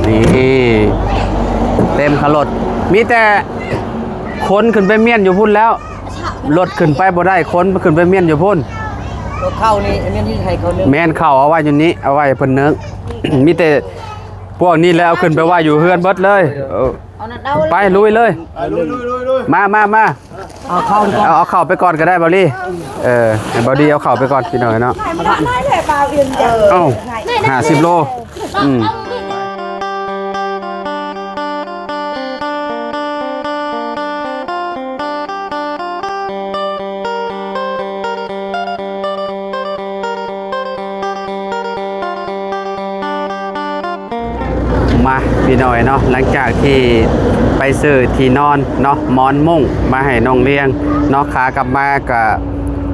นี่เต็มขรถมีแต่คนขึ้นไปเมียนอยู่พุ่นแล้วรถขึ้นไปบ่ได้คนขึ้นไปเมียนอยู่พุ่นรถเข้านี่เมียนที่ไทยเขาเนื้อแม่นเข้าเอาไว้อยู่นี้เอาไว้เพิ่นเนึก มีแต่พวกนี้แล้วขึ้นไปว่าอยู่เฮือนเบิดเลยไปลุยเลยมาเอาเข้าไปก่อนก็ได้บอลลี่ให้บอลลี่เอาเข้าไปก่อนพี่หน่อยเนาะ50 โลมาพี่หน่อยเนาะหลังจากที่ไปซื้อที่นอนเนาะหมอนมุ้งมาให้น้องเลี้ยงเนาะขากลับมาก็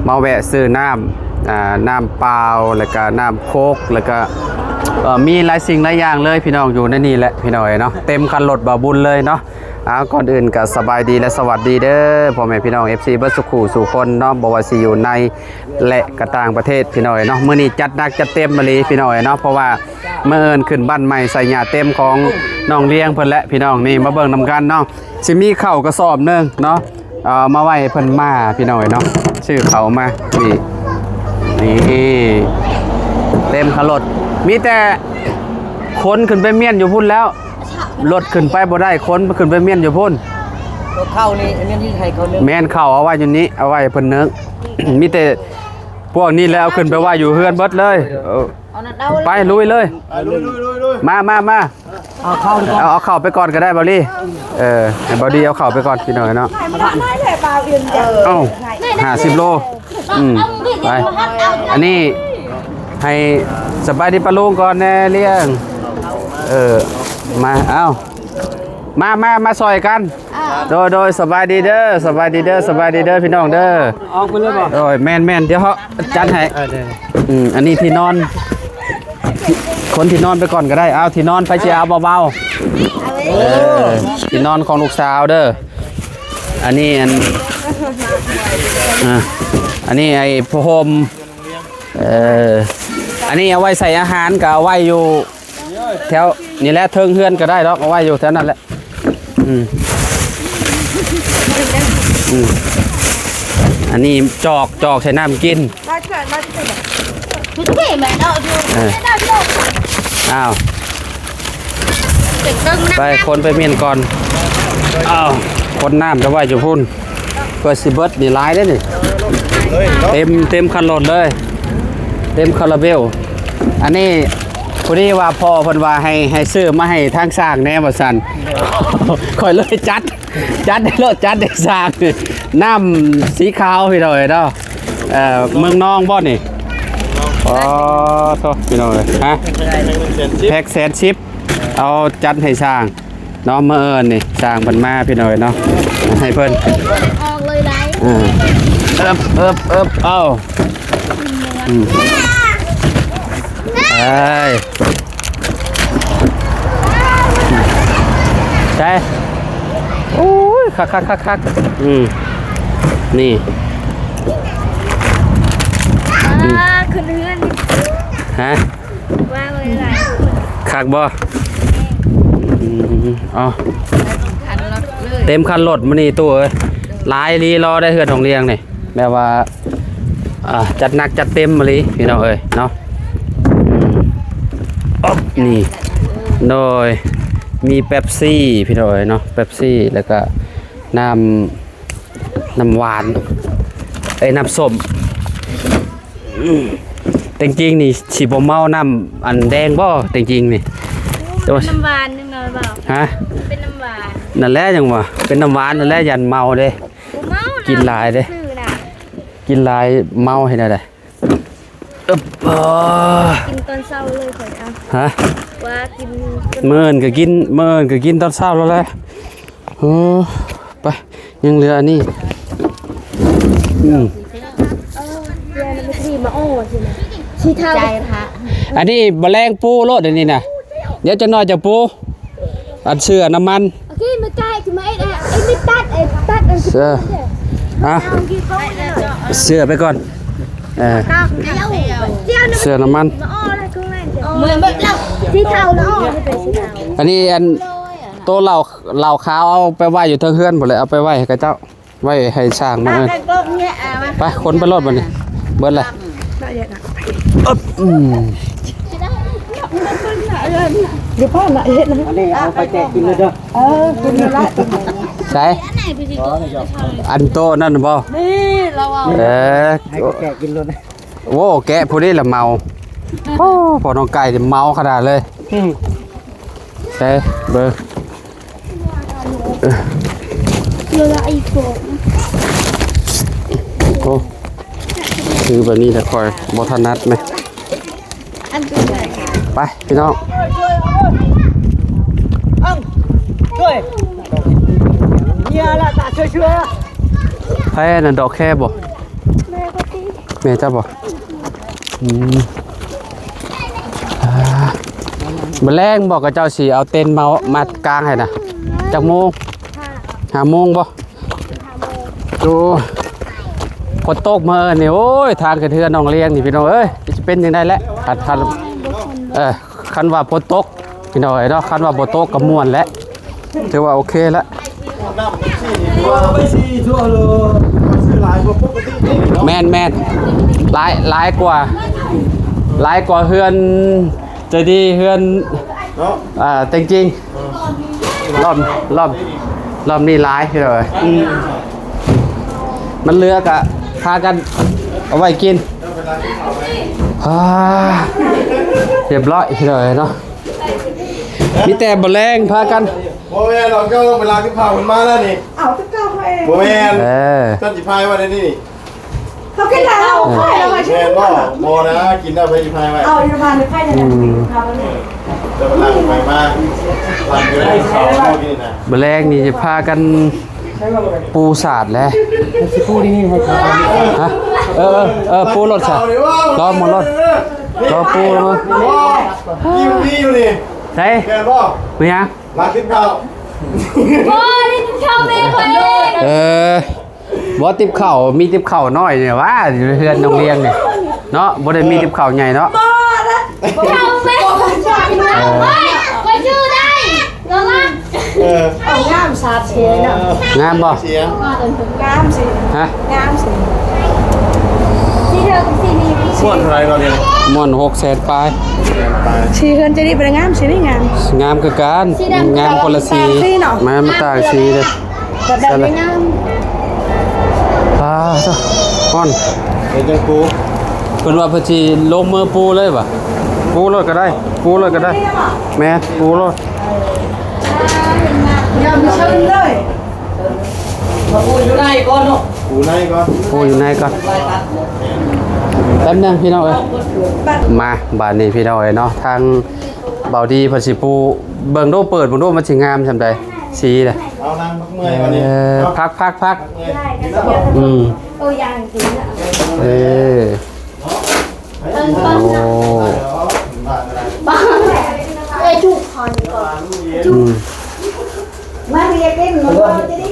มาแวะซื้อน้ำเปล่าแล้วก็น้ำโค้กแล้วก็มีหลายสิ่งหลายอย่างเลยพี่น้องอยู่ในนี่แหละพี่หน่อยเนาะเต็มคันรถบ่บุญเลยเนาะก่อนอื่นก็สบายดีและสวัสดีเด้อพ่อแม่พี่น้อง FC เบิร์ดสุขุสู่คนเนาะบ่ว่าสิอยู่ในและก็ต่างประเทศพี่น้อยเนาะมื้อนี้จัดหนักจัดเต็มมาเลยพี่น้อยเนาะเพราะว่าเมื่อเอิญขึ้นบ้านใหม่ใส่หญ้าเต็มของน้องเลี้ยงเพิ่นและพี่น้องนี่มาเบิ่งนำกันเนาะสิมีข้าวกระสอบนึงเนาะมาไว้เพิ่นมาพี่น้อยเนาะชื่อเขามานี่เต็มขรถมีแต่คนขึ้นไปเมียนอยู่พุ่นแล้วรถขึ้นไปบ่ได้คนขึ้นไปเมียนอยู่พุ่นรถเข้านี่เมียนที่ไทยเขาเนื้อแม่นเข้าเอาไว้อยู่นี้เอาไว้เพิ่นเนึก มีแต่พวกนี้แล้วขึ้นไปว่าอยู่เฮือนเบิดเลยไปลุยเลยมาเอาเข้าไปก่อนก็ได้บอลลี่ให้บอลลี่เอาเข้าไปก่อนพี่หน่อยเนาะ50 โลไปอันนี้ให้สบายดีปะลุงก่อนแน่เลี้ยงมามาซอยกันโดยสบายดีเด้อพี่น้องเด้อออกไปเลยบ่โดยแม่นเดี๋ยวเขาจัดให้อันนี้ที่นอนคนที่นอนไปก่อนก็ได้เอาที่นอนไปเชียร์เบาๆที่นอนของลูกสาวเด้ออันนี้ไอ้พรมอันนี้เอาไว้ใส่อาหารก็เอาไว้อยู่แถวนี่แหละเทิงเฮือนก็ได้หรอกเอาไว้อยู่แถวนั้นแหละอันนี้จอกใส่น้ำกินอ้าวไปคนไปเมียนก่อนอ้าวคนน้ำจะไหวจุพุ่นเปิดสิเบิร์ดนี่ร้ายได้นี่เต็มคันรถเลยเต็มคาราเบลอันนี้พอดีว่าพ่อเพิ่นว่าให้ซื้อมาให้ทางสร้างแน่บ่ซั่นคอยเลยจัดได้รถจัดได้สร้างน้ำสีขาวพี่น้อยเนาะเมืองน้องบ่นี่อ๋อโทษพี่น้อยฮะแพ็ก110เอาจัดให้สร้างเนาะเมื่อเอิญนี่สร้างเพิ่นมาพี่น้อยเนาะให้เพิ่นออกเลยได้เอาใช่โอ้ยคักนี่ขึ้นเฮือนฮะว่าเลยไรคักบ่เต็มคันรถมันนี่ตัวหลายลีรอได้เฮือนของเรียงนี่แบบว่าจัดหนักจัดเต็มมาเลยพี่น้องเอ้ยเนาะนี่โดยมีเป๊ปซี่พี่น้องเอ้ยเนาะเป๊ปซี่แล้วก็น้ำหวานน้ำส้มจริงๆนี่ฉีบเมาน้ำอันแดงบ่จริงๆนี่น้ำหวานนึงเลยเปล่าฮะเป็นน้ำหวานนั่นแหละจังวะเป็นน้ำหวานนั่นแหละยันเมาเด้กินลายเด้กินลายเมาให้ได้เลยกินตอนเช้าเลยข่อยเอาฮะว่ากินเมื่อนก็กินตอนเช้าแล้วแหละไปยังเหลืออันนี้ชีเท้าอันนี้แมลงปูโลดอันนี้นะเดี๋ยวจะน้อยจะปูอันเสื้อน้ำมันโอเคไม่ใกล้ถึงไหมไอ้ไม่ตัดเสื้อเสื้อไปก่อนเสื้อน้ำมันเหมือนแบบเรา สีเทาเนาะไม่เป็นสีเทา อันนี้อันโตะเหล่าขาวเอาไปไว้อยู่เทิงเฮือนหมดเลยเอาไปไว้ให้กับเจ้าไว้ให้สร้างมาเอ้ยไปคนไปรถบัดนี้เบิดเลยอึ๊บเดี๋ยวพ่อน่ะเฮ็ดนะอันนี้เอาไปแจกกินเลยเด้อกินเลยละ ใช่อันโตะนั่นบ่ นี่เราเอา ให้แจกกินเลยนะ โว้แกะผู้นี้ละเมาโอ้พอน้องไก่จะเมาขนาดเลยใช่เบอร์ เราไอโฟน โอ้คือแบบนี้แต่คอยบทนัดไหม อันเป็นไง ไปพี่น้อง อังช่วยเนี่ยละตาช่วย แพ้นั่นดอกแค่บ่ แม่ก็ตี แม่เจ้าบ่มาแรงบอกกับเจ้าสิเอาเต็นท์มากลางให้นะจากโมง5 โมงบ่ดูฝนตกมาเนี่ยโอ้ยทางกระเทือนน้องเลี้ยงนี่พี่น้องเอ้ยจะเป็นยังไงแหละคันว่าฝนตกพี่น้องเอ้ยเนาะคันว่าบ่ตกก็ม่วนแล้วถือว่าโอเคแล้วแม่นหลายกว่าเฮือนจะดีเฮือนจริงๆรอบนี้หลายพี่น้องเอ้ยมันเลือกอะพากันเอาไว้กินเรียบร้อยเลยเนาะมีแต่บะแรงพากัน โมแมนเราก็ต้องเวลาที่พาคนมาแล้วนี่เอาจะก้าวไปโมแมนต้นจิพายว่าได้นี่ เขากินแล้วไข่เรามา แมนบ่โมนะกินได้ไปจิพายไว้ เอาอยู่มาในไข่เนี่ยทำนี่ จะเวลาไปมาหลังจะได้ข่าวเข้ากินนะ บะแรงนี่จะพากันปูสาดแล้ว สิพูดนี่ให้เขา ฮะปูรถค่ะรอหมดรถรอปูแล้วมั้ง นี่อยู่นี่ ใช่ แมนบ่ ไม่ยัง หลังกินข้าว โอ้ยนี่เข้าแม่คนเอง บ่ติบเข่ามีติบเข่าน้อยเนี่ยว่าอยู่เฮือนน้องเลี้ยงเนี่ยเนาะบ่ได้มีติบเข่าใหญ่เนาะ เข้าแม่ไปชื่อได้ลงมา เอาง่ามสาดเสียเนาะ งามบ่ เสีย ง่ามสิ ฮะ ง่ามสิ สีเธอกับสีนี้ ส่วนอะไรเราเนี่ย ม่วน600,000ปลาย ชีเฮือนจะดีเป็นง่ามสินี่งาม งามคือกันงามคนละสีมันต่างสีเลย แบบนี้งาม ฮ้อน เดี๋ยวจะกู เพิ่นว่าเพิ่นสิลงมือปูเลยบ่ปูรถก็ได้แม่ปูรถ ยำเชิญเลย มาพูดอยู่ได้ก่อนเนาะ กูในก่อน ปูอยู่ไหนก่อนแป๊บนึงพี่น้องเอ้ยมาบ้านนี้พี่น้องเอ้ยเนาะทางเบาดีเพิ่นสิปูเบิ่งดูเปิดเบิ่งดูมันสิงามซำใดสีเด้อ เอานั่งพักเมื่อยวันนี้ พักตัวอย่างสีน่ะ โอ้ บ้าถูกคอนก่อน มาเรียกเล่นหนูจะดี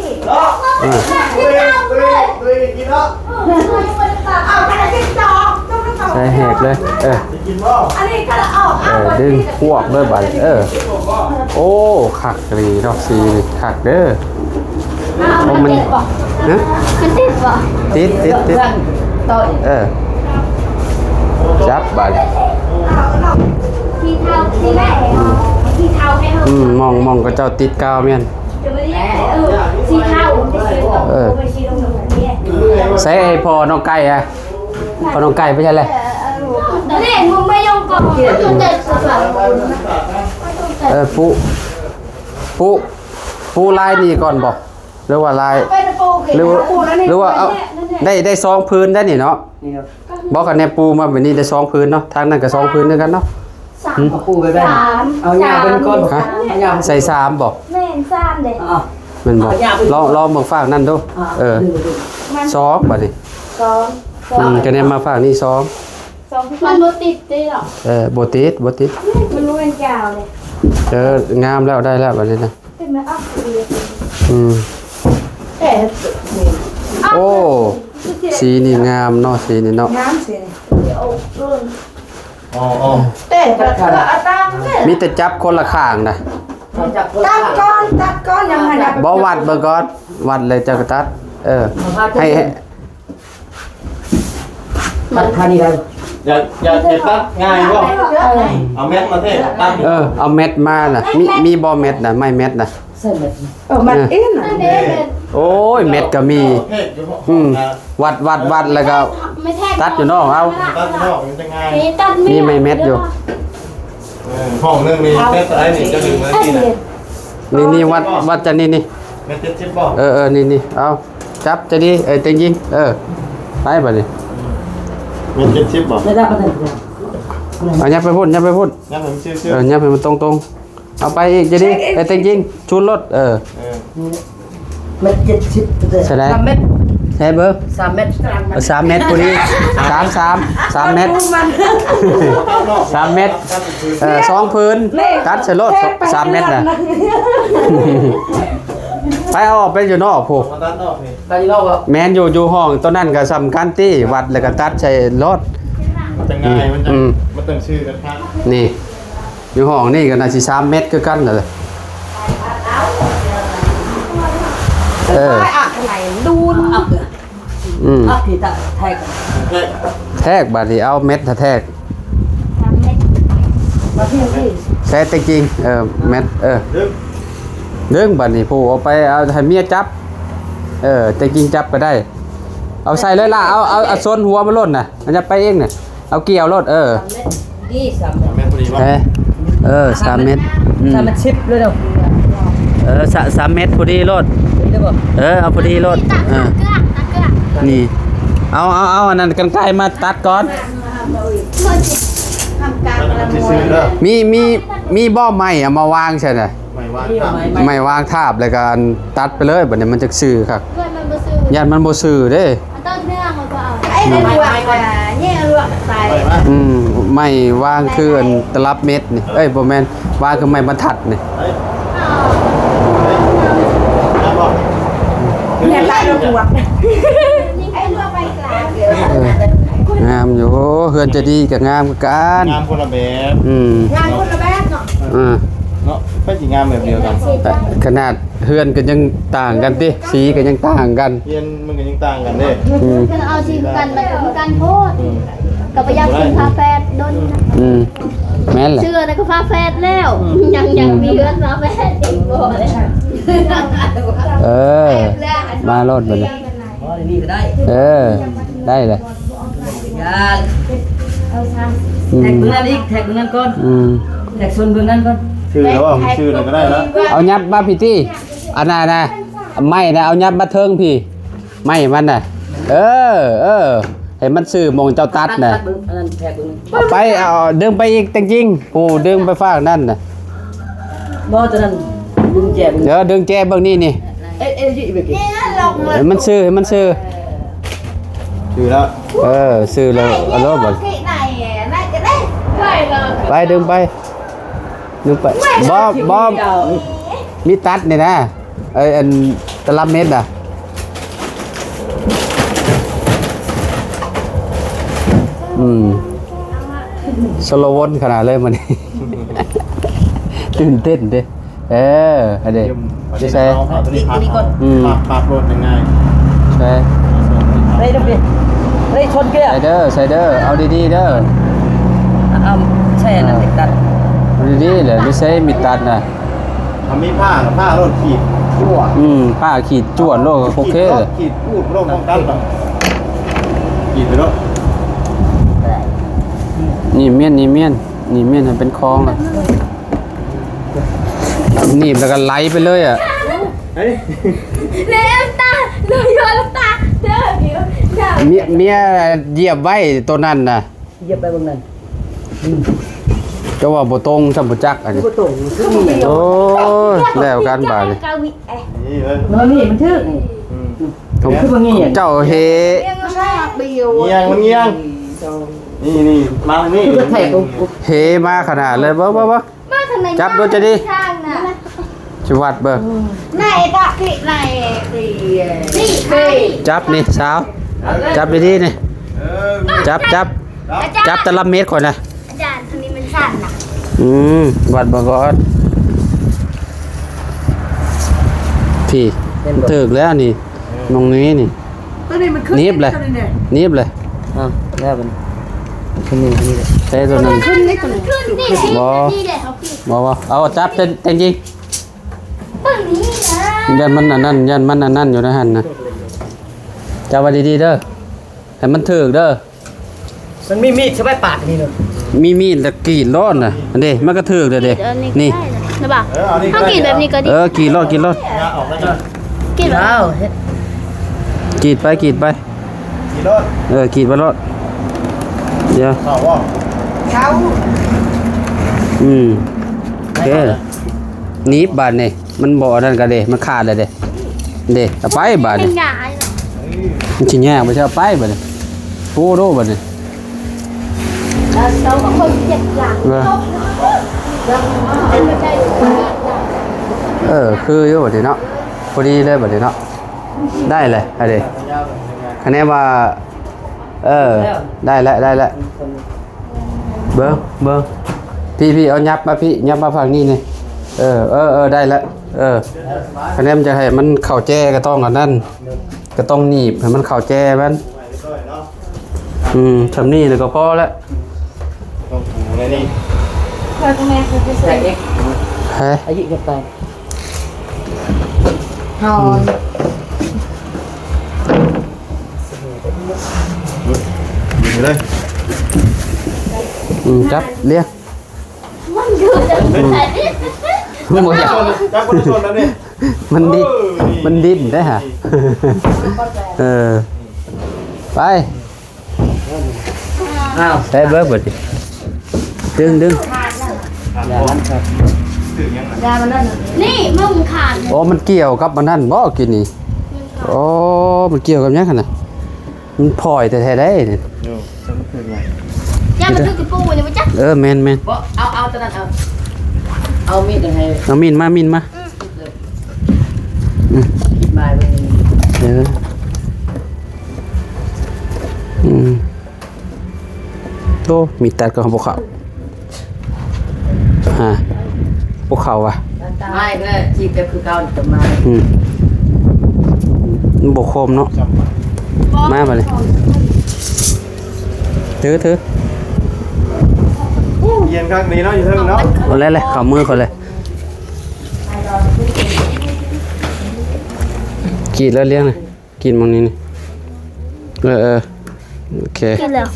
กินแล้ว เอาขนาดที่จอกต้องจอก ใส่แหกเลยกินบ่ อันนี้ก็เอา ดึงพวกด้วยบัดโอ้คักดีดอกสีคักเด้อโอ้มันฮะ มันติดป่ะ ติดจับบัด สีเทาสีแม่สีเทาให้เขา มองก็เจ้าติดกาวแม่น จะไม่ได้สีเทาไม่ใช่หรอกไม่ใช่ตรงนี้ ใส่ไอ้พอน้องไก่อะพอน้องไก่ไม่ใช่เลย นี่มึงไม่ยอมก่อนจนเด็กสุด ปูลายนี่ก่อนบอกหรือว่าลาย เป็นปูเขีย หรือว่า ปูแล้วนี่ หรือว่าเอาได้ซองพื้นได้นี่เนาะ นี่ครับ บอกกันเนี่ยปูมาแบบนี้ได้ซองพื้นเนาะทางนั้นก็ซองพื้นด้วยกันเนาะ เอาปูไปได้เอาหญ้าเป็นก้อน ฮะ เอาหญ้า ใส่3บอก แม่ซ้ำเลย อ่ะ มันบอกลองเบิ่งฝากนั่นดูซองบัดนี้ สอง ก็เนี่ยมาฝากนี่ซอง มันบ่ติดได้หรอ บ่ติด มันรู้เป็นกาวเลย งามแล้วได้แล้วบัดนี้นะ เป็นไหมอ้าว โอ้สีนี่งามเนาะสีนี่เนาะ น้ำสิ เดี๋ยวรุ่น อ๋อ เตะกระเทืออาตั้งเนี่ย มีแต่จับคนละข้างนะ ตัดก้อนยังไงนะ บ่วัดเบิ่งก่อนวัดเลยเจ้าก็ตัดให้ ตัดทานี่ได้ อย่าตัดง่ายบ่เอาเม็ดมาเทตัด เอาเม็ดมาน่ะมีบ่เม็ดน่ะไม่เม็ดน่ะ ใส่เม็ด มันเอ็น อันนี้เป็น โอ้ยเม็ดก็มี เทอยู่ วัดแล้วก็ ไม่แทง ตัดอยู่นอกเอา ตัดนอกมันจะง่าย มีตัด มีไม่เม็ดอยู่ ห้องนึงมีเม็ดอะไรนี่จะดึงมาที่น่ะ นี่วัดจะนี่ เม็ด70บ่ นี่เอาจับจะดีเต็งยิงไปบัดนี้ เม็ด70บ่ ไม่ได้ก็ได้ เอายับไปพุ่น งั้นผมชื่อ ยับไปมันตรงๆเอาไปอีกจะดีเต็งยิงชูรถเม็ด70 ใช่ไหม 3เม็ด ใช่เบอร์ 3เม็ด 3 เมตรพอดี3 เมตร3 เมตร2พื้นตัดใส่รถ3 เมตรน่ะไปเอาออกไปอยู่นอกพวก มาตัดนอกนี่ ไปนอกก็ แมนอยู่ห้องตัวนั้นก็สำคัญที่วัดแล้วก็ตัดใส่รถ มันจะง่ายมันต้องชื่อกันครับ นี่อยู่ห้องนี่ก็น่าสิ3 เมตรคือกันเลยดูอัพ อัพที่ตะแทก แทกบาดนี้เอาเม็ดแทก มาที่นี่ ใส่แต่จริงเม็ดดึงบาดนี้ผู้เอาไปเอาให้เมียจับแต่จริงจับก็ได้เอาใส่เลยล่ะเอาโซนหัวมาล่นน่ะมันจะไปเองน่ะเอาเกี่ยวรถนี่3เม็ด เม็ดพอดีว่า 3 เมตร 3เม็ด10เลยเด้อ 3 เมตรพอดีรถ ได้บ่ เอาพอดีรถ ตัดเกลือ นี่เอาอันนั้นกันไกลมาตัดก่อน ชื่อเด้อ มีบ่อไม้เอามาวางใช่ไหม ไม่ว่าครับ ไม่วางทาบเลยกันตัดไปเลยบัดนี้มันจะซื่อครับ เพื่อนมันบ่ซื้อ ยันมันบ่ซื่อเด้ มันต้องเนื่องมันก็เอา ไอ้เรื่องว่าเนี่ยเรื่องใส่ ไปมา ไม่วางคืออันตลับเม็ดนี่บ่แม่นวางคือไม้บรรทัดนี่ เฮ้ยได้บ่ เนี่ยตายแล้วปวดไอ้เรื่องไปกลางเดี๋ยว งามอยู่เฮือนจะดีกับงามคือกัน งามคนละแบบ งานคนละแบบเนาะ เนาะไม่สิงามแบบเดียวกัน แต่ขนาดเฮือนก็ยังต่างกันติสีก็ยังต่างกัน เรียนมันก็ยังต่างกันเด้ คือเอาทีมกันมันคือการโพดกับพยายามกินพาแฟดโดน แม่นแหละ เชื่อนะก็พาแฟดแล้วยังมีเพื่อนพาแฟดอีกบ่เลย มารถบัดนี้ อ๋อนี่ก็ได้ ได้เลย ยาแท็กเบื้องนั้นอีกแท็กเบื้องนั้นก่อนแท็กส่วนเบื้องนั้นก่อน ชื่อแล้วว่าชื่ออะไรก็ได้แล้ว เอายับมาพี่ตี้อันนั้นนะไม่นะเอายับมาเทิงพี่ไม่มันน่ะให้มันซื้อมงเจ้าตัดน่ะ เบื้องอันนั้นแท็กเบื้องนั้น เอาไปเอาดึงไปอีกจริงๆผู้ดึงไปฝากนั่นน่ะ บ่ตอนนั้นดึงแจก เดี๋ยวดึงแจเบิ่งนี่นี่ ยี่ไปกิน ให้มันซื้อชื่อแล้ว ซื้อแล้วเอารถบ่ ที่ไหนน่าจะได้ ไปดึงไปบ่มีตัดนี่นะอันตลับเม็ดน่ะสโลว์วนขนาดเลยมันนี่ ตื่นเต้นเด้อันนี้จะใช่ ปากโรดยังไง ใช่ ได้ดอกดิได้ชนเกลือ ใส่เด้อเอาดีๆเด้อ เอาใช่นั่นติดตัด เอาดีๆเลยไม่ใช่มีตัดนะ ทำมีผ้าโรดขีดจั่ว ผ้าขีดจ้วนโลกโอเคเลย ขีดพูดโรคป้องกันหรอขีดไปแล้ว นี่เมียนให้เป็นคลองเลยหนีบแล้วก็ไหลไปเลยอ่ะ เฮ้ย เลี้ยงตาเลยโยนตาเด้อเดี๋ยว เมียเหยียบไว้ตัวนั้นน่ะ เหยียบไปเบื้องนั้น จะว่าบ่ตรงสัมปจักอันนี้ บ่ตรงคือมี โอ้ยแล้วกันบาดนี่ นี่เลย มันนี่มันทึกนี่คือบ่งี้ เจ้าเฮ เรื่องแรกเดียว เงียงมันเงียงนี่มาทางนี้ คือแท็กกู เฮมาขนาดเลยบ่ มาทางไหน จับดูจะดี ทางน่ะ ชวัดเบิ่ง ไหนตะที่ไหนตี นี่ใคร จับนี่สาวจับดีๆนี่จับตะลับเม็ดก่อนนะ อาจารย์ สั่นน่ะ วัดบกอดพี่ถึกแล้วนี่ตรงนี้นี่ ตัวนี้มันขึ้น นิบเลย ตัวนี้เนี่ย นิบเลย แล้วมันขึ้นนี่นี่ ใช้ตัวนั้น ขึ้นนี่ตัวนี้ ขึ้นดินี่เด็ดเขาพี่ บ่เอาจับเต็มจริง ปึ้งนี้นะ ยันมันอันนั่นยันมันอันนั่นอยู่ในหันนะจับไว้ดีๆเด้อให้มันถึกเด้อ มันมีมีดใช่ไหมปาดนี่เนาะ มีมีดตะกรีดร้อนน่ะอันนี้มันก็ถึกเด้อเด้นี่ นะบ่าถ้ากินแบบนี้ก็ดี กรีดร้อน กินแบบ อ้าว กรีดไป กี่รถ กรีดไปร้อนเดี๋ยว ข่าวว่า เขา โอเคหนีบบาดนี่มันบ่นั่นก็เด้มันขาดเลยเด้เอาไปบาด เป็ นี่ นใหญ่ มันสิแยกบ่ใช่เอาไปบาดนี่โอ้โหบาดนี่ เราก็คนเจ็บหลัง คืออยู่บาดนี่เนาะพอดีเลยบาดนี่เนาะได้เลยอะเด้คะแนนว่าได้แล้วเบิ่งพี่เอายับมาฝั่งนี้นี่ได้แล้วคะแนนมันจะให้มันเข้าแจ้ก็ต้องอันนั้นก็ต้องหนีบให้มันเข้าแจ้มันทำนี่เลยก็พอแล้ว ต้องถูในนี่ เธอตัวแม่คือจะ แต่ ใส่ เอ็ก เฮ้ย อายุจะตาย หอน อยู่เลย จับเรียก มันคือจะใส่ มันบ่อยาก จับคนละส่วนแล้วนี่ มันดิ้นได้ฮะไป อ้าว ใช้เบิร์ดดิดึง อย่างนั้นครับ ยามันนั่น นี่มึงขาด โอ้มันเกี่ยวกับมันนั่นบ่กินนี่โอ้มันเกี่ยวกับยังขนาดมันพลอยแต่แท้ได้นี่ อยู่จำคือไง ย่ามันคือกระปูเนี่ยมันจัก แมน บ่เอาตอนนั้นเอามีดให้ เอามินมา คิดมาเป็น โตมีตัดกับพวกเขาพวกเขาอ่ะ ไม่ก็จีบแบบคือเก่าจะมา มันบกคมเนาะมาเลยถือ เย็นข้างนี้เนาะอยู่เทิงเนาะ เอาเลยข่ามือก่อนเลยกีดแล้วเลี้ยงเลยกินมังนี้นี่โอเค กินแล้ว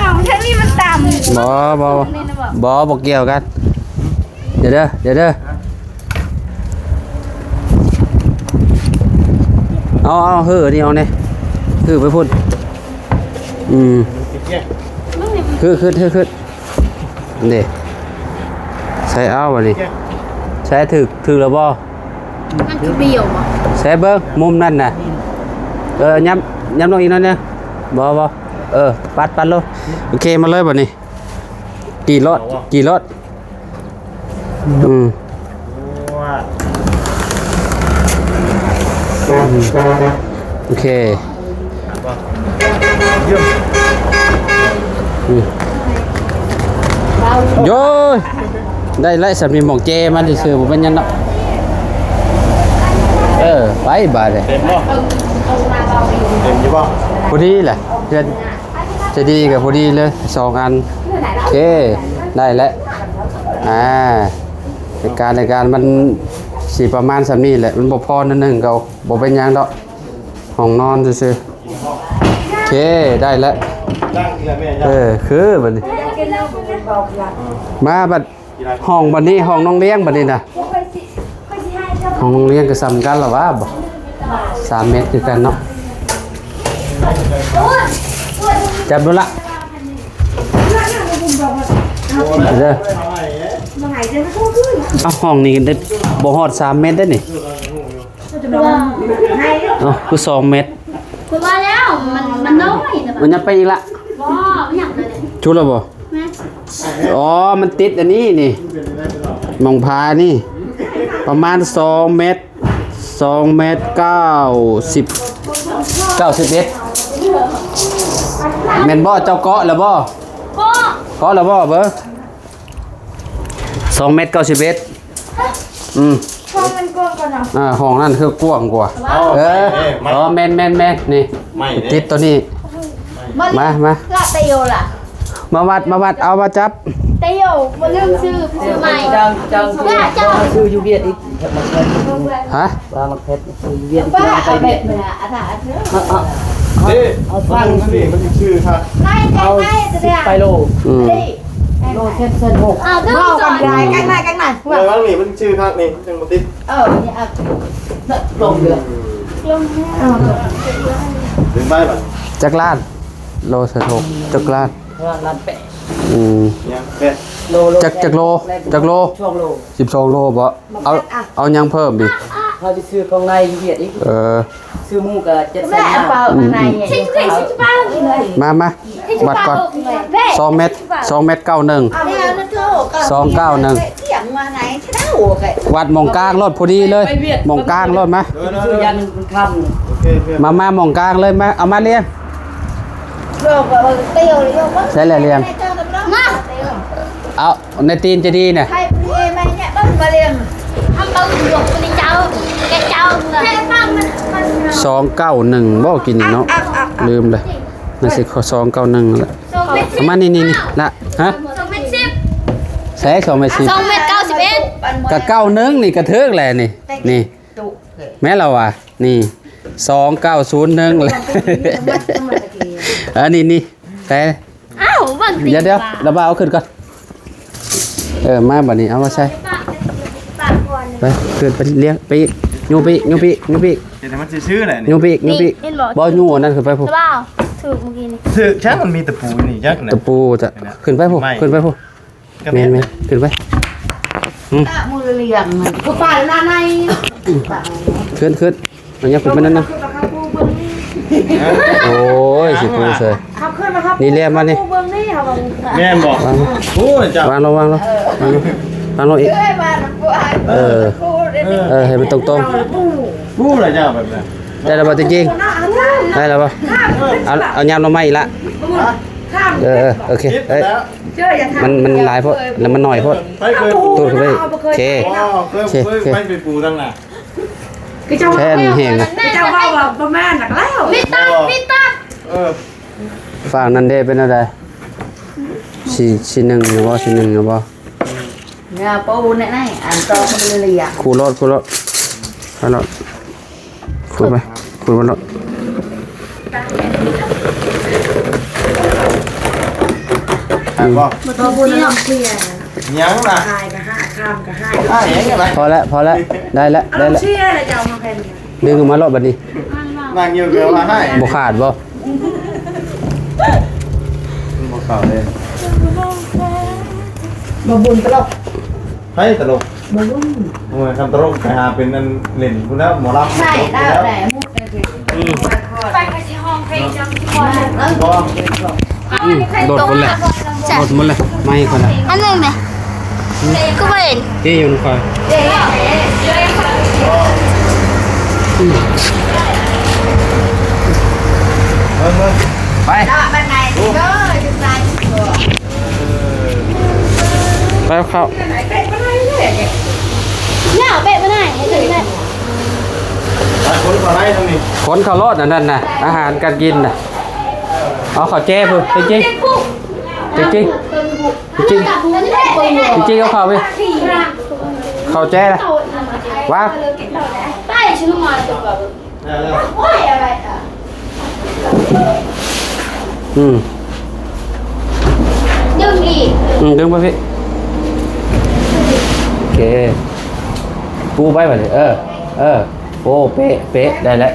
อ้าวแค่นี้มันต่ำ บอกเกี่ยวกันเดี๋ยวเด้อเอานี่เอาเนี่ยไปพูดขึ้นเดี๋ยวใส่เอาวะนี่ใช้ถึกแล้วบ่ มันคือเบี้ยวมั้ง ใช้เบิ้งมุมนั่นน่ะย้ำลงอีกนั่นเนี่ยบ่ปัดลงโอเคมาเลยบ่นี่กี่รถโอเคโย่ได้ไล่สามีหมองเจมันซื่อๆบ่เป็นหยังเนาะไปบาดเลย เต็มบ่เต็มอยู่บ่ พอดีแหละจะดีกับพอดีเลย2 อันโอเคได้แล้วในการมันสิประมาณ3นี้แหละมันบ่พอนั่นนึงก็บ่เป็นหยังดอกห้องนอนซื่อๆโอเคได้แล้ว นั่งทีละแม่ย่า คือบัดนี้มาบัดห้องบัดนี้ห้องน้องเลี้ยงบัดนี้น่ะห้องน้องเลี้ยงก็สำคัญแล้วว่าบ่3 เมตรคือกันเนาะจับดูละเด้อเอาห้องนี้ได้บ่ฮอด3 เมตรได้นี่คือ2 เมตร คุณว่าแล้วมันน้อยนะ มันจะไปอีกละ บ่ไม่อยากเลย ชุดแล้วบ่ แม่ อ๋อมันติดอันนี้นี่มองพานี่ประมาณ2 เมตร91 แม่นบ่เจ้าเกาะแล้วบ่ ก็ เกาะแล้วบ่เบ้อ2 เมตร 91ห้องมันกว้างกว่าเนาะ ห้องนั่นคือกว้างกว่าแม่นนี่ ไม่ ติดตัวนี้มา ลาเตโยล่ะ มาวัดเอามาจับ เตโยมาเริ่มซื้อใหม่ จังซื้อยูเวียดอีกมาเพชร ฮะ ปลามาเพชรซื้อยูเวียด ป้าเอาเบ็ดมาละอาถรรพ์เนอะ นี่เอาฟังนี่มันชื่อครับ ไม่ใช่ไม่จะได้ ไปโล นี่ โลเส้น6 อ้าวก็ เมา จ กั อน ด ได้กันไหนกันไหน เลยว่านี่มันชื่อครับนี่จังมาติด เนี่ยอ่ะ ลงเรือ ถึงไปป่ะ จักรลาดโลสะทกจักรลาด ล้านแปะ ยังแค่ โล จักโล ช่วงโล 12 โลบ่เอายังเพิ่มดิ เขาจะซื้อของในยูเวียดอีก ซื้อหมูกับ7 แม่เปล่าในเนี่ย ชิ้นเล็กชิ้นบ้างเลย มาวัดก่อน2 เมตร 2 เมตร 91 เอาเนี่ยนั่นเท่ากับเถียงมาไหนที่เท่าโอเค วัดหมองกลางรถพอดีเลยหมองกลางรถมา ซื้อยันมันคำ โอเค มาหมองกลางเลยมาเอามาเรียง โยกเตียวเลยโยก ใช่แหละเรียง มา เอาในตีนจะดีเนี่ย ใครเรียนมาเนี่ยบ้านมาเรียน ทำเบาหยกคนเจ้าแกเจ้าแค่ฟังมัน 291บ่กินอีกเนาะลืมเลยนั่นสิขอ291แหละ 2 เมตร เอามานี่ละฮะ 2 เมตร 10 ใส่2เมตร10 2 เมตร 91 กะ91นี่กระเทิกแหละนี่แม่เราอ่ะนี่2901แหละนี่ใส่ อ้าวบางที เดี๋ยวระบายเอาขึ้นก่อนมาบัดนี้เอามาใส่ไปขึ้นไปเลี้ยงไปยูปี แต่มันชื่ออะไรนี่ ยูปีบ่ยูนั่นขึ้นไปผู้ เปล่าถูกเมื่อกี้นี่ คือช่างมันมีตะปูนี่ยักษ์นะ ตะปูจะขึ้นไปผู้แม่นขึ้นไป มือเรียงกูป่าหน้าใน ขึ้นอันนี้ขึ้นไปนั่นนะโอ้ยสิปูเสย เขาขึ้นมาครับ นี่เรียกมานี่ กูเบิ้งนี่เขาบอก แม่บอกโอ้ยจ้าว างลงอีก เอ้ยบ้านกูหายกูเรียน ให้มันตรง รู้อะไรจ้าแบบนั้น ๆได้แล้วบ่จริงๆได้แล้วบ่เอายามลงมาอีกละโอเค คิดแล้ว เชื่ออย่าทำ มันหลายโพดแล้วมันน้อยโพด ไปเคยปู ตูดขึ้นไปโอเค เคยไปปูตั้งน่ะ คือเจ้า แค่นี้แห้งนะ เจ้าว่าประมาณหนักแล้ว มีตัด ฝั่งนั้นได้เป็นอะไรสีหนึ่งหรือว่าสีหนึ่งหรือว่า เนี่ยปูเนี่ยนี่อันโตมันเรียง คูรถไปรถคูไปรถ บอก โตปูนี่น้องเพีย ยังน่ะ หายกับห้าข้ามกับห้า ยังไงไป พอแล้วได้แล้ว เชื่อเลยเจ้ามาแผ่น ดึงออกมารถบัดนี้ นั่งเกี่ยวเกลือมาให้ บ่ขาดบ่ บอกข่าวเลย มาบุญตลก ให้ตลกโอ้ยคำตลกไปหาเป็นนั่นเล่นคุณแล้วหมอรับ ใช่ได้แต่มุกเลย ไปไปที่ห้องเพลงจังที่คอย ก็ โดดหมดเลยไม่คนละ อันนึงไหมก็ไม่เห็น ที่อยู่คอย ไป บ้านไหนก็จุดใจ ไปเข้า ไหนเป็ดบ้านไหนเลย เนี่ยเอาเป๊ะไม่ได้ไม่ถึงเลย หลายคนก็ไล่ตรงนี้ คนเข้ารถนั่นน่ะอาหารการกินน่ะเอาข้าวแจ้เพิ่นจริงเอาข้าวไปข้าวแจ้นะว้า ใต้ชิ้นมาจะแบบ โอ้ยอะไรอ่ะ ดึงอีก ดึงไปพี่โอเคปูไปแบบนี้โอ้เป๊ะได้แล้ว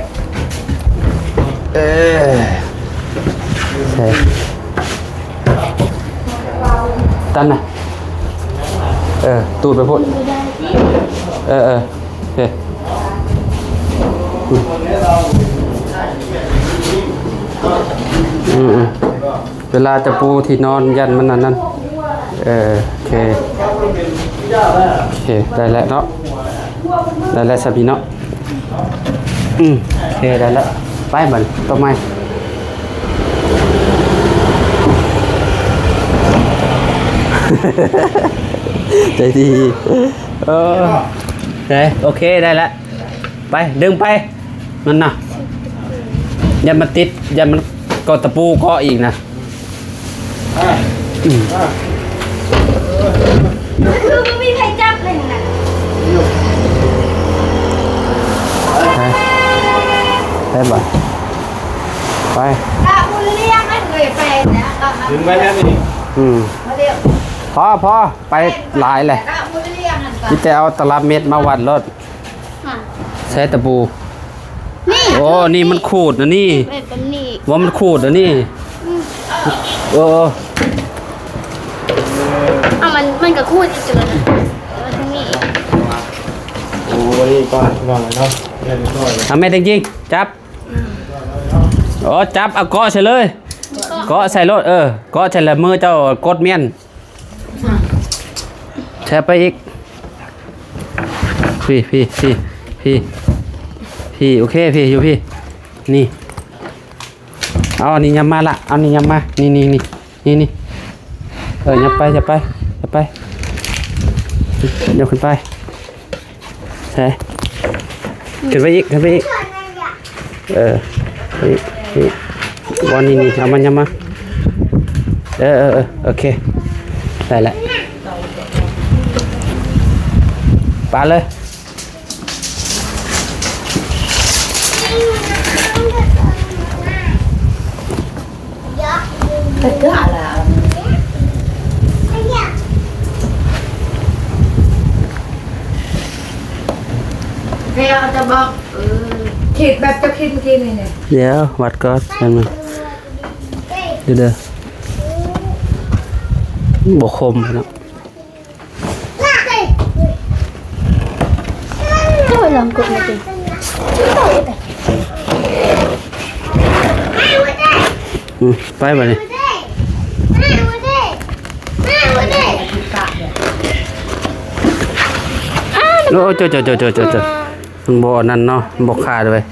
ใช่ตันน่ะตูดไปพูดโอเคเวลาจะปูที่นอนยันมันนั่นโอเคได้แล้วเนาะได้แล้วสับพี่เนาะโอเคได้แล้วไปบันต่อไป ใจดีได้โอเคได้แล้วไปดึงไปนั่นน่ะอย่ามาติดอย่ามันกดตะปูก็อีกนะ คือไม่มีใครจับเลยนะ ไปบ่ไป บุญเลี้ยงไม่เคยไปนะ ถึงไปแล้วนี่ มาเรียก พอไปหลายเลย บุญเลี้ยงนั่นก่อน นี่แต่เอาตลับเม็ดมาวัดรถใช้ตะปู นี่ โอ้นี่มันขูดนะนี่ เป็นนี่ ว่ามันขูดนะนี่โอ้ มันก็คูดอีกจุดนึงแล้วทั้งนี้ โอ้ยก่อนก่อนเนาะเล่นก่อน ทำแม่จริงๆจับโอ้จับเอาเกาะใส่เลยเกาะใส่รถเกาะใส่ละมือเจ้ากดเมียนแช่ไปอีกพี่โอเคพี่อยู่พี่นี่เอาอันนี้ยำมาละเอานี่ยำมานี่ยับไปเดี๋ยวขึ้นไปใช่ขึ้นไปอีกนี่วันนี้เอามันยำมาโอเคได้แล้วปาเลย tất cả là theo cho bọc thịt bẹp cho khi kia này này เดี๋ยววัดก่อนนั่นมันเดี๋ยวบกคมนะ Tôi làm cục này kìa.ไปบ่นี่โอ้เจ้ามันบ่นั่นเนาะบ่ขาดเลย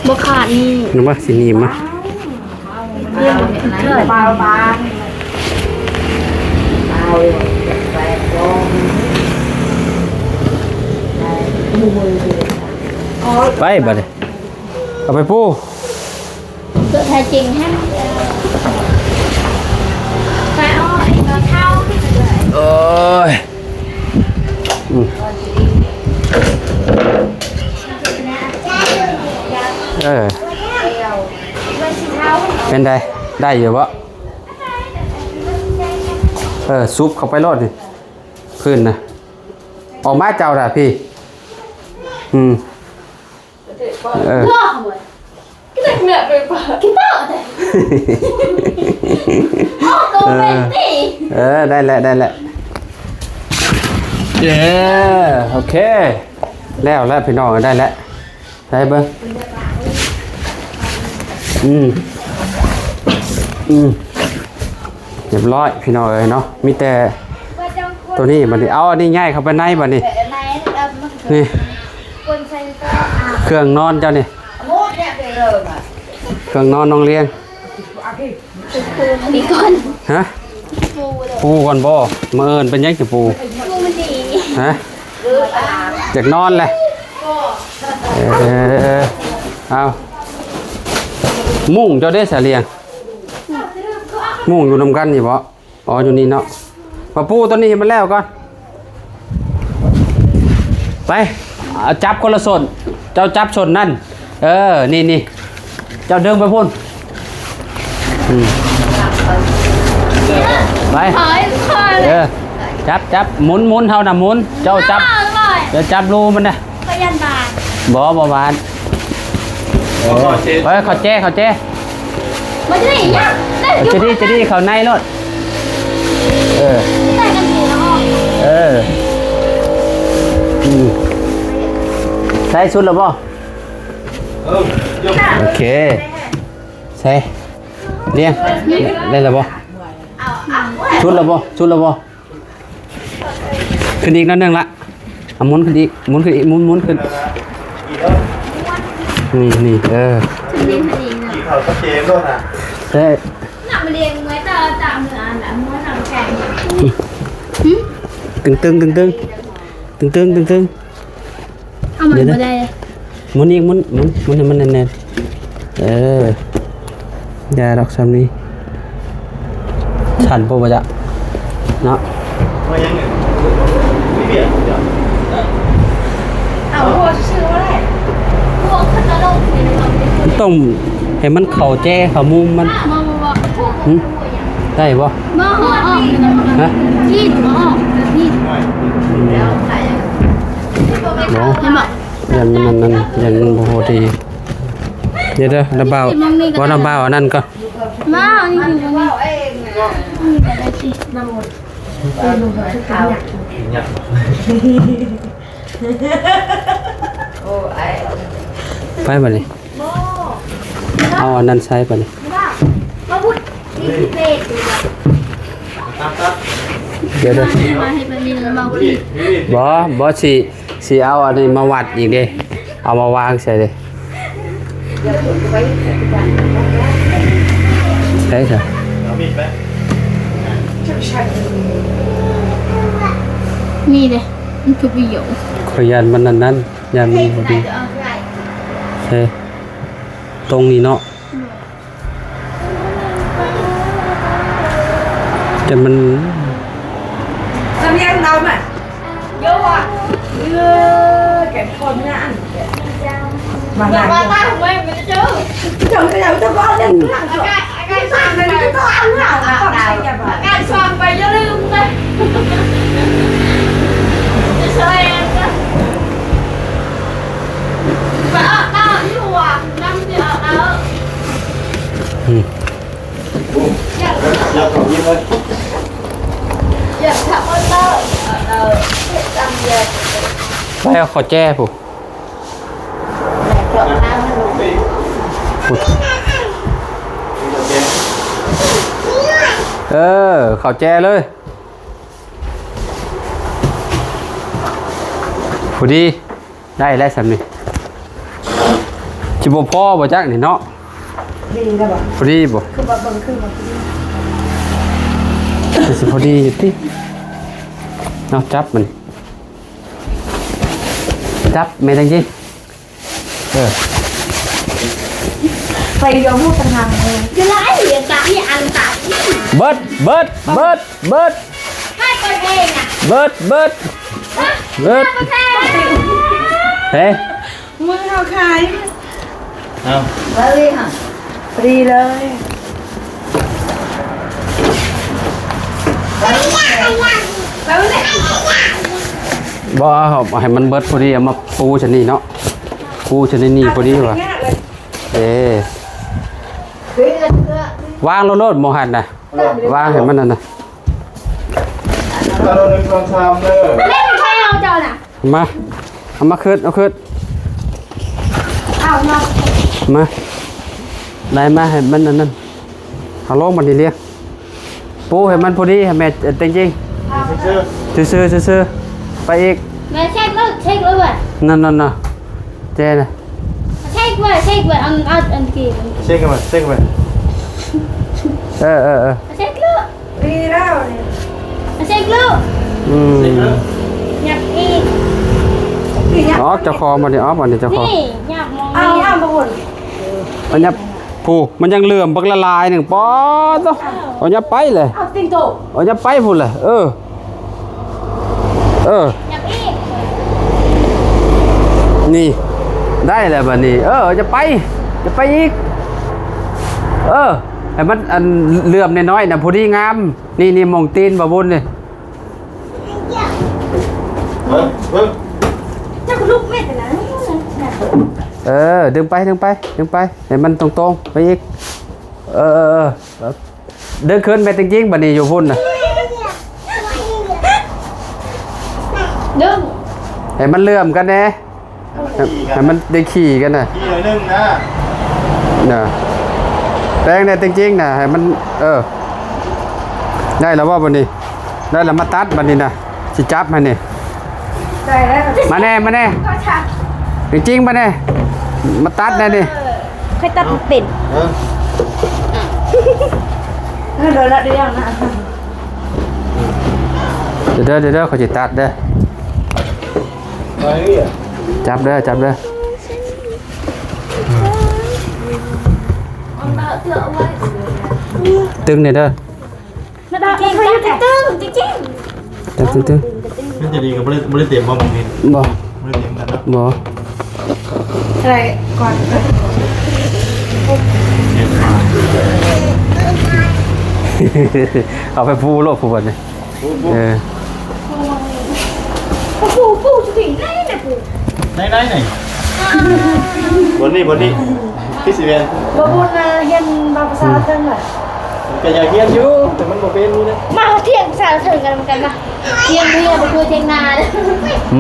Bố khả đi. นึกว่าสิหนีมา bao ba ไปบ่นี่เอาไปปู Tự thầy trình hết. Phải ơi, nó thao. โอ้ยเป็นไดได้อยู่บ่ซุปเข้าไปรอดนี่ขึ้นนะออกมาเจ้าด่ะพี่Đưa không rồi. Cái thằng mẹ về bà. Cái tợ này. Cô bên tí. ได้แล้วเย้โอเคแล้วพี่น้องได้แล้วได้เบิ้งเรียบร้อยพี่น้องเอ้ยเนาะมีแต่ตัวนี้บัดนี้เอาอันนี้ง่ายเข้าไปในบัดนี้นี่เครื่องนอนเจ้านี่เครื่องนอนน้องเลี้ยง Đi con. ฮะ Phu rồi. ปูก่อนบ่มื้ออื่นเป็นยังสิปู Phuมันดี ฮะอยากนอนเลยเอามุ่งเจ้าได้เสลียงมุ่งอยู่นำกันนี่บ่อ๋ออยู่นี่เนาะมาปูตัวนี้มันแล้วก่อนไปเอาจับคนละส่วนเจ้าจับส่วนนั่นนี่เจ้าเดินไปพุ่นไป Hỏi thôi. จับหมุนเท่าน่ะหมุนเจ้าจับ Rồi. เดี๋ยวจับรูมันนะ Có dân bà. บ่บานเขาแจ้ Mà cái gì nhá. Đây จะดีเขาในรถ cái này cần gì nó không? ใส่ชุดแล้วบ่โอเคใส่เลี้ยงได้แล้วบ่ ชุดละบ่ขึ้นอีกนิดนึงละเอาหมุนขึ้นอีกหมุนขึ้นนี่ถึงเรียนพอดีนะ ขี่เขาตะเกียบด้วยนะ ใช่ หนักมาเรียนไว้ตามเนื้ออันละม้วนหนังแข็ง ตึงเอามันมาได้ หมุนอีกหมุนให้มันแน่นๆอย่าดอกซ้ำนี้ฉันพวกมันจะเนาะ มายังไงไม่เบียดเดี๋ยว เอาหัวชื่อว่าอะไร พวกขันตะลงในเราเป็นคน ต้องให้มันเข่าแจ้เข่ามุมมัน มาบอกพวก ได้บ่ มาห่อออก ฮะ ที่ห่อออกที่ เนาะ เห็นบอก ยันมันยันมันบ่พอดีเดี๋ยวน้ำเบาว่าน้ำเบาอันนั้นก็ มาอันนี้คือว่าเอง ไปบ่นี่เอาอันนั้นใช้บ่นี่ มาพูดนี่พิเศษ เดี๋ยว มาให้เป็นดินมาพูด บ่สิเอาอันนี้มาวัดอีกเด้เอามาวางใส่เด้ใช่ค่ะ เอามีดไหม นี่เลยมันคือประโยชน์ ขอยันมันนั้นยันมันพอดีใช่ตรงนี้เนาะแต่มัน จะมีอันดำอ่ะเยอะว่ะแกะคนงานมา อยาก งาน มาทำไมไม่เจอ เดี๋ยวจะบอกเรื่องหลังก่อน อาการสั่ง เลยจะต้องเอาหลังก่อนใช่ไหม อาการสั่งไปอย่าลืมนะจะช่วยเองนะไปเอาหน้าอยู่อ่ะนั่งเดี๋ยวเอา เราของยิ้มเลย อยากทำอะไรจำเยอะ ไปเอาขอแจ้ผู้ขอแจ้เลยผู้ดีได้แล้วสำนี่จิบพ่อบ่จักนี่เนาะ ดีแล้วบ่ พอดีบ่ คือมาบังคือมา สิพอดีอยู่ติเนาะจับมันจับไม่ได้จิไปยอมพูดทางเลย จะไล่เหรียญตาที่อันตา เบิดให้ตัวเองอ่ะ เบิดเฮ้ มือเอาขาย เอา ไปเลยค่ะ ฟรีเลย บ่เอาให้มันเบิดพอดีเอามาปูชนิดเนาะปูชนิดนี้พอดีว่ะวางโลดๆหมอหันน่ะวางให้มันนั่นน่ะ เราโดนเป็นคนทำเลย เล่นแค่เอาจอน่ะ มาเอามาขึ้นเอาขึ้น เอามา มาได้มาให้มันนั่นเอาลงมันนี่เรียกปูให้มันพอดีให้แม่จริงๆซื่อๆไปอีก แม่เช็คเลยเว้ย นั่นน่ะเจ๊น่ะ เช็คเว้ยอันกี่ เช็คกันมาเช็คกันมา เช็คเลย ฟรีแล้วเนี่ย เช็คเลย อยากอีก ออกจะคอมันนี่ออกมันนี่จะคอ นี่อยากมอง เอา นี่ เอามาหมด มันยับผู้มันยังเหลื่อมบักละลายหนึ่งป๊อดเอายับไปเลย เอาติงโต เอายับไปพูดเลยอยากอีก นี่ได้แล้วบัดนี้จะไปอีกให้มันอันเหลื่อมน้อยๆนะพอดีงามนี่มองตีนบ่บุญนี่ เบิ้ง เจ้าลูกแม่แต่ละ ดึงไปให้มันตรงๆไปอีกเดินขึ้นไปจริงๆบัดนี้อยู่พุ่นน่ะ ดึง ให้มันเลื่อมกันแน่ให้มันได้ขี่กันน่ะ ขี่หน่อยนึงนะ น่ะแปลงเนี่ยจริงๆน่ะให้มัน ได้แล้วว่าบันนี้ได้แล้วมาตัดบันนี้นะสิจับมาเนี่ย ได้แล้ว มาแน่ ก็ชัก จริงๆมาแน่มาตัดแน่ดิ เคยตัดเป็น เดินละเดียวนะ เดี๋ยวเขาจะตัดเด้อ ไปนี่อ่ะ จับเด้อ เอาเสือเอาไว้ ตึงเนี่ยเด้อ ไม่ได้จริงจริง ตึง มันจะดีกับไม่ได้เตรียมมาผมเห็น บ่ ไม่ได้เตรียมกันนะ บ่ อะไรก่อน เอาไปพูโลกพูบัดนี่เออ ปูสิไหนเนี่ยปู ไหนบนนี่พี่สิเวียน บ่บุญเห็นบางภาษาเพิ่นน่ะ ก็อยากเรียนอยู่แต่มันบ่เป็นนี่นะ มาเที่ยงสารเถิงกันเหมือนกันนะเที่ยงเรียนไปคุยเที่ยงนาเลย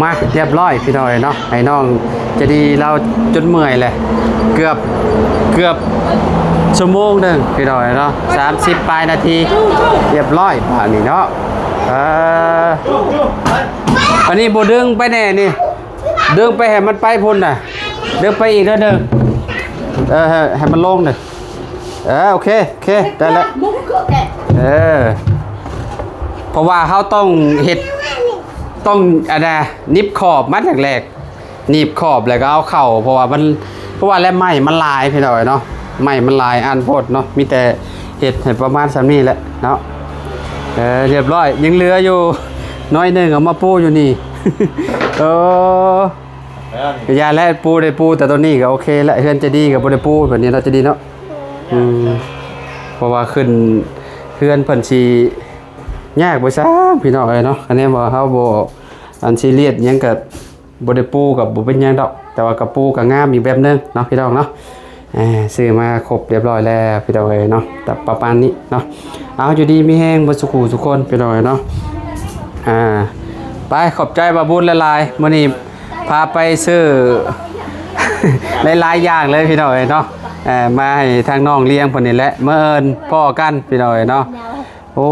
มาเรียบร้อยพี่น้อยเนาะให้น้องจะดีเราจนเมื่อยเลยเกือบชั่วโมงหนึงพี่น้อยเนาะ30ปลายนาทีเรียบร้อยป่านนี้เนาะอันนี้บ่ดึงไปแน่นี่ดึงไปให้มันไปพุ่นน่ะดึงไปอีกเด้อให้มันลงน่ะโอเคได้แล้ว มุ้งเกลือแกะ เพราะว่าเขาต้องเฮ็ดต้องอะไรนิบขอบมัดแรกๆนิบขอบแล้วก็เอาเข่าเพราะว่าแล้วไม้มันลายพี่น้อยเนาะไม้มันลายอันโพดเนาะมีแต่เฮ็ดให้ประมาณสำนี้แหละเนาะเรียบร้อยยังเหลืออยู่น้อยหนึงเอามาปูอยู่นี่ กยาและปูได้ปูแต่ตัวนี้ก็โอเคแล้วเฮือนจะดีกับบ่ได้ปูแบบนี้เราจะดีเนาะเพราะว่าขึ้นเฮือนเพิ่นสิยากบ่ซ่าพี่น้องเอ้ยเนาะอันนี้ว่าเฮาบ่อันซีเรียสหยังก็บ่ได้ปูกับบ่เป็นหยังดอกแต่ว่ากับปูก็งามอีกแบบนึงเนาะพี่น้องเนาะซื้อมาครบเรียบร้อยแล้วพี่น้องเอ้ยเนาะแต่ประมาณนี้เนาะเอาอยู่ดีมีแฮงบ่สุขทุกคนพี่น้องเอ้ยเนาะไปขอบใจบาบุญหลายๆมื้อนี้พาไปซื้อ หลายๆอย่างเลยพี่น้อยเนาะมาให้ทางน้องเลี้ยงเพิ่นนี่แหละเมื่อเอิญพ่อกันพี่น้อยเนาะโอ้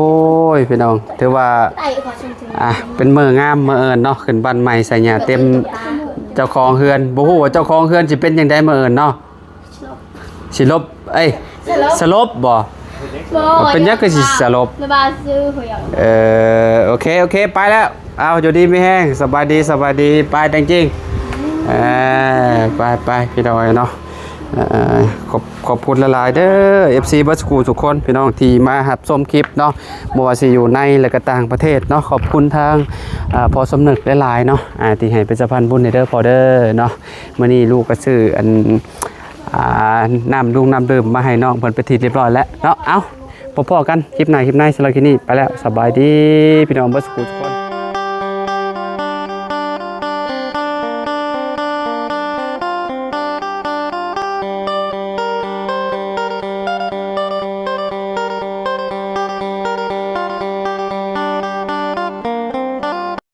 ยพี่น้องถือว่า ไอ้ขอชมถึง เป็นมื้องามมื้อเอิญเนาะขึ้นบ้านใหม่ใส่หญ้าเต็มเจ้าของเฮือนบ่ฮู้ว่าเจ้าของเฮือนสิเป็นจังได๋มื้อเอิญเนาะสิลบสลบบ่เป็นหยังคือสิสลบ ในบ้านซื้อหัวย โอเคไปแล้วเอาอยู่ดีไม่แห้งสบายดีไปจริงๆไปพี่น้อยเนาะขอบคุณหลายๆเด้อ FC บัสกูทุกคนพี่น้องที่มาหับชมคลิปเนาะบ่ว่าสิอยู่ในและก็ต่างประเทศเนาะขอบคุณทางพอสำนึกหลายๆเนาะที่ให้เป็นสะพานบุญในเด้อพอเด้อเนาะมื้อนี้ลูกก็ซื้ออันน้ำดื่มมาให้น้องเพิ่นไปทีเรียบร้อยแล้วเนาะเอาพอๆกันคลิปหน้าสำหรับคลิปนี้ไปแล้วสบายดีพี่น้องบัสกูทุกคน